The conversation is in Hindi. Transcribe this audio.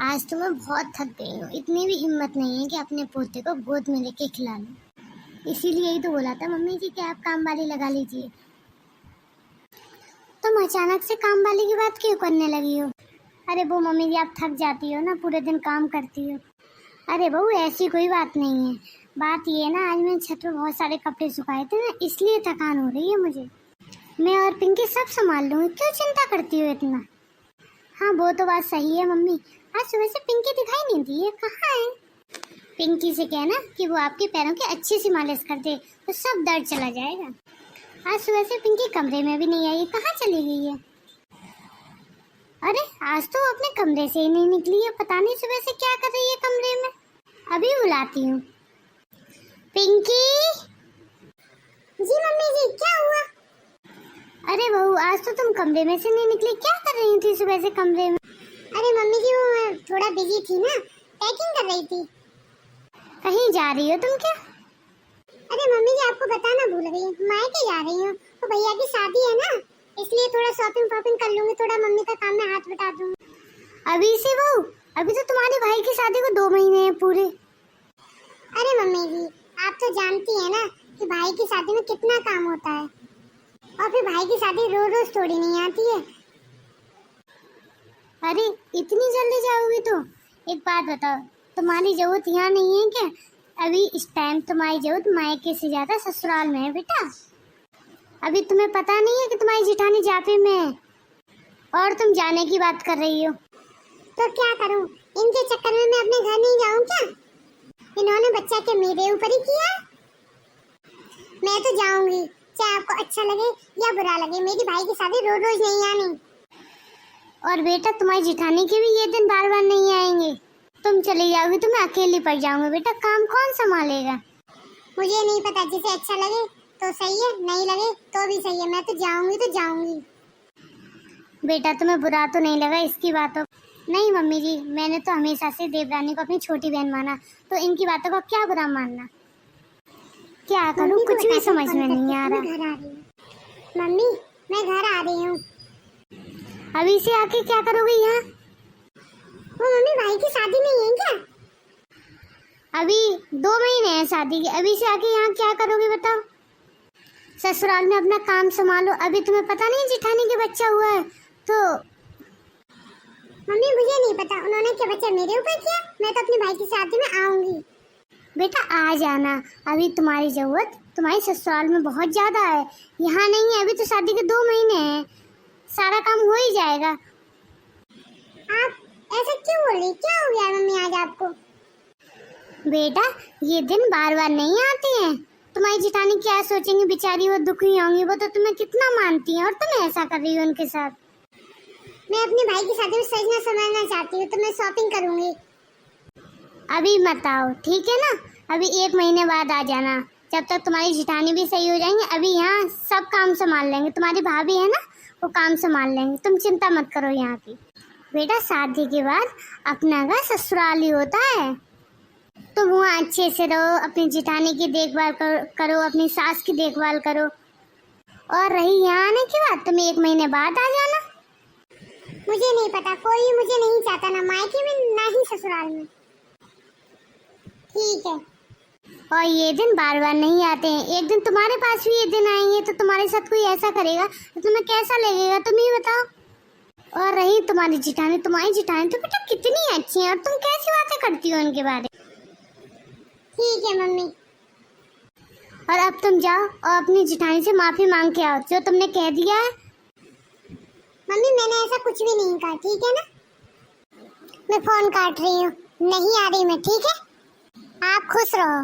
आज तो मैं बहुत थक गई हूँ। इतनी भी हिम्मत नहीं है कि अपने पोते को गोद में लेके खिला लूँ। इसीलिए ही तो बोला था मम्मी जी कि आप काम वाली लगा लीजिए। तुम अचानक से काम वाली की बात क्यों करने लगी हो? अरे वो मम्मी जी, आप थक जाती हो ना, पूरे दिन काम करती हो। अरे बहू, ऐसी कोई बात नहीं है। बात ये है ना, आज मैंने छत पे बहुत सारे कपड़े सुखाए थे ना, इसलिए थकान हो रही है मुझे। मैं और पिंकी सब संभाल लूँगी, क्यों चिंता करती हो इतना? हाँ, वो तो बात सही है मम्मी। आज सुबह से पिंकी दिखाई नहीं दी है, कहाँ है? पिंकी से कहना कि वो आपके पैरों की अच्छी सी मालिश कर दे, तो सब दर्द चला जाएगा। आज सुबह से पिंकी कमरे में भी नहीं आई, कहाँ चली गई है? अरे आज तो वो अपने कमरे से ही नहीं निकली है, पता नहीं सुबह से क्या कर रही है कमरे में। अभी बुलाती हूँ। पिंकी। जी मम्मी जी, क्या हुआ? अरे बहू, आज तो तुम कमरे में से नहीं निकली, क्या कर रही थी सुबह से कमरे में? अरे मम्मी जी, वो मैं थोड़ा बिजी थी ना, पैकिंग कर रही थी। कहीं जा रही हो तुम क्या? अरे मम्मी जी, आपको बताना भूल गई, मायके जा रही हूँ। तो भैया की शादी है ना, इसलिए थोड़ा शॉपिंग कर लूंगी, थोड़ा मम्मी का काम में हाथ बटा दूंगी। अभी से बहू? अभी तो तुम्हारे भाई की शादी को 2 महीने हैं पूरे। अरे मम्मी जी, आप तो जानती है ना कि भाई की शादी में कितना काम होता है, और फिर भाई की शादी रोज रोज थोड़ी नहीं आती है। अरे इतनी जल्दी जाओगी तो? एक बात बताओ, तुम्हारी जरूरत यहाँ नहीं है क्या? अभी इस टाइम तुम्हारी जरूरत मायके से ज्यादा ससुराल में है बेटा। अभी तुम्हें पता नहीं है कि तुम्हारी जेठानी जापे में है, और तुम जाने की बात कर रही हो। तो क्या करूं, इनके चक्कर में मैं अपने घर नहीं जाऊं क्या? इन्होंने बच्चा के मेरे ऊपर ही किया। मैं तो जाऊंगी, चाहे आपको अच्छा लगे या बुरा लगे। मेरी भाई की शादी रोज रोज नहीं आनी। और बेटा, तुम्हारी जेठानी के भी ये दिन बार बार नहीं आएंगे। तुम चली जाओगी तो मैं अकेली पड़ जाऊंगी बेटा, काम कौन संभालेगा? मुझे नहीं पता, जिसे अच्छा लगे तो सही है, नहीं लगे तो भी सही है। मैं तो जाऊंगी तो जाऊंगी। बेटा, तुम्हें बुरा तो नहीं लगा इसकी बातों? नहीं मम्मी जी, मैंने तो हमेशा से देवरानी को अपनी छोटी बहन माना, तो इनकी बातों का क्या बुरा मानना। क्या करूं, कुछ भी समझ में नहीं आ रहा। मम्मी, मैं घर आ रही हूँ। अभी से आके क्या करोगे यहाँ? वो मम्मी, भाई की शादी नहीं है क्या? अभी 2 महीने हैं शादी के, अभी से आके यहाँ क्या करोगे बताओ? ससुराल में अपना काम संभालो। अभी तुम्हें पता नहीं जेठानी के बच्चा हुआ है तो? मम्मी मुझे नहीं पता, उन्होंने क्या बच्चा मेरे ऊपर किया? मैं तो अपने भाई की शादी में आऊंगी। बेटा आ जाना, अभी तुम्हारी जरूरत तुम्हारे ससुराल में बहुत ज्यादा है, यहाँ नहीं है। अभी तो शादी के 2 महीने हैं, सारा काम हो ही जाएगा। आप ऐसा क्यों बोल रही? क्या हो गया मम्मी आज आपको? बेटा, ये दिन बार बार नहीं आते हैं। तुम्हारी जेठानी क्या सोचेंगी बेचारी, वो दुखी होंगी। वो तो तुम्हें कितना मानती हैं और तुम ऐसा कर रही हो उनके साथ। मैं अपने भाई की शादी में सजना संवरना चाहती हूँ, तो मैं शॉपिंग करूंगी। अभी मत आओ, ठीक है ना? अभी 1 महीने बाद आ जाना, जब तक तुम्हारी जेठानी भी सही हो जाएंगे। अभी यहाँ सब काम संभाल लेंगे, तुम्हारी भाभी है ना, वो काम संभाल लेंगे, तुम चिंता मत करो यहाँ की। बेटा, शादी के बाद अपना घर ससुराल ही होता है, तुम वहाँ अच्छे से रहो, अपनी जेठानी की देखभाल करो, अपनी सास की देखभाल करो। और रही यहाँ आने की बात, तुम 1 महीने बाद आ जाना। मुझे नहीं पता, कोई मुझे नहीं चाहता, ना मायके में ना ही ससुराल में। ठीक है। और ये दिन बार बार नहीं आते हैं, एक दिन तुम्हारे पास भी ये दिन आएंगे, तो तुम्हारे साथ कोई ऐसा करेगा तो तुम्हें कैसा लगेगा, तुम ही बताओ। और रही तुम्हारी जेठानी तो बेटा कितनी अच्छी है, और तुम कैसी बातें करती हो उनके बारे में। ठीक है मम्मी। और अब तुम जाओ और अपनी जेठानी से माफी मांग के आओ, जो तुमने कह दिया है। मम्मी, मैंने ऐसा कुछ भी नहीं कहा, ठीक है ना? मैं फोन काट रही हूँ, नहीं आ रही मैं, ठीक है? आप खुश रहो।